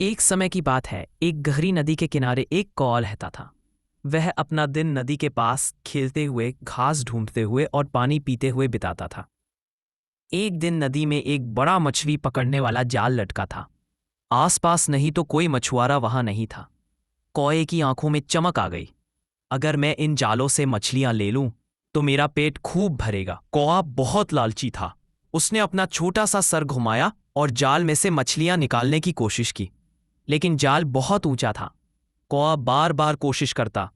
एक समय की बात है, एक गहरी नदी के किनारे एक कौवा रहता था। वह अपना दिन नदी के पास खेलते हुए, घास ढूंढते हुए और पानी पीते हुए बिताता था। एक दिन नदी में एक बड़ा मछली पकड़ने वाला जाल लटका था। आसपास नहीं तो कोई मछुआरा वहां नहीं था। कौवे की आंखों में चमक आ गई। अगर मैं इन जालों से मछलियां ले लूं तो मेरा पेट खूब भरेगा। कौवा बहुत लालची था। उसने अपना छोटा सा सर घुमाया और जाल में से मछलियां निकालने की कोशिश की, लेकिन जाल बहुत ऊंचा था। कौवा बार बार कोशिश करता,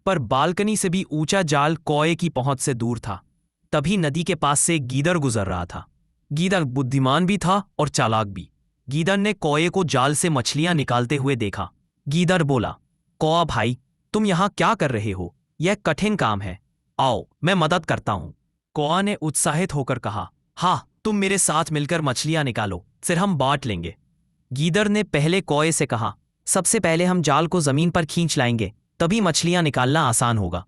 पर बालकनी से भी ऊंचा जाल कौवे की पहुंच से दूर था। तभी नदी के पास से एक गीदड़ गुजर रहा था। गीदड़ बुद्धिमान भी था और चालाक भी। गीदड़ ने कौवे को जाल से मछलियां निकालते हुए देखा। गीदड़ बोला, कौवा भाई, तुम यहां क्या कर रहे हो? यह कठिन काम है। आओ, मैं मदद करता हूं। कौवा ने उत्साहित होकर कहा, हाँ, तुम मेरे साथ मिलकर मछलियां निकालो, फिर हम बांट लेंगे। गीदड़ ने पहले कौवे से कहा, सबसे पहले हम जाल को जमीन पर खींच लाएंगे, तभी मछलियां निकालना आसान होगा।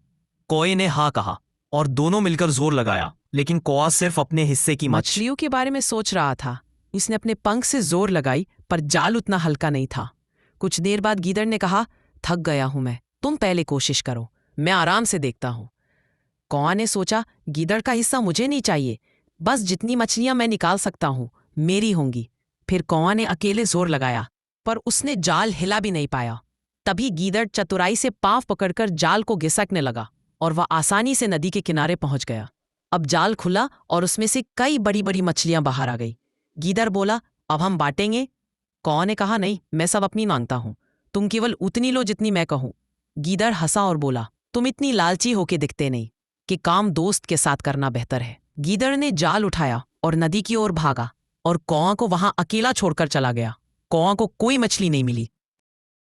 कौवे ने हाँ कहा और दोनों मिलकर जोर लगाया, लेकिन कौवा सिर्फ अपने हिस्से की मछलियों के बारे में सोच रहा था। इसने अपने पंख से जोर लगाई, पर जाल उतना हल्का नहीं था। कुछ देर बाद गीदड़ ने कहा, थक गया हूं मैं, तुम पहले कोशिश करो, मैं आराम से देखता हूं। कौवा ने सोचा, गीदड़ का हिस्सा मुझे नहीं चाहिए, बस जितनी मछलियां मैं निकाल सकता हूं मेरी होंगी। फिर कौवा ने अकेले जोर लगाया, पर उसने जाल हिला भी नहीं पाया। तभी गीदड़ चतुराई से पांव पकड़कर जाल को घिसकने लगा और वह आसानी से नदी के किनारे पहुंच गया। अब जाल खुला और उसमें से कई बड़ी बड़ी मछलियां बाहर आ गई। गीदड़ बोला, अब हम बांटेंगे? कौवा ने कहा, नहीं, मैं सब अपनी मांगता हूं, तुम केवल उतनी लो जितनी मैं कहूं। गीदड़ हंसा और बोला, तुम इतनी लालची होके दिखते नहीं कि काम दोस्त के साथ करना बेहतर है। गीदड़ ने जाल उठाया और नदी की ओर भागा और कौवा को वहां अकेला छोड़कर चला गया। कौवा को कोई मछली नहीं मिली,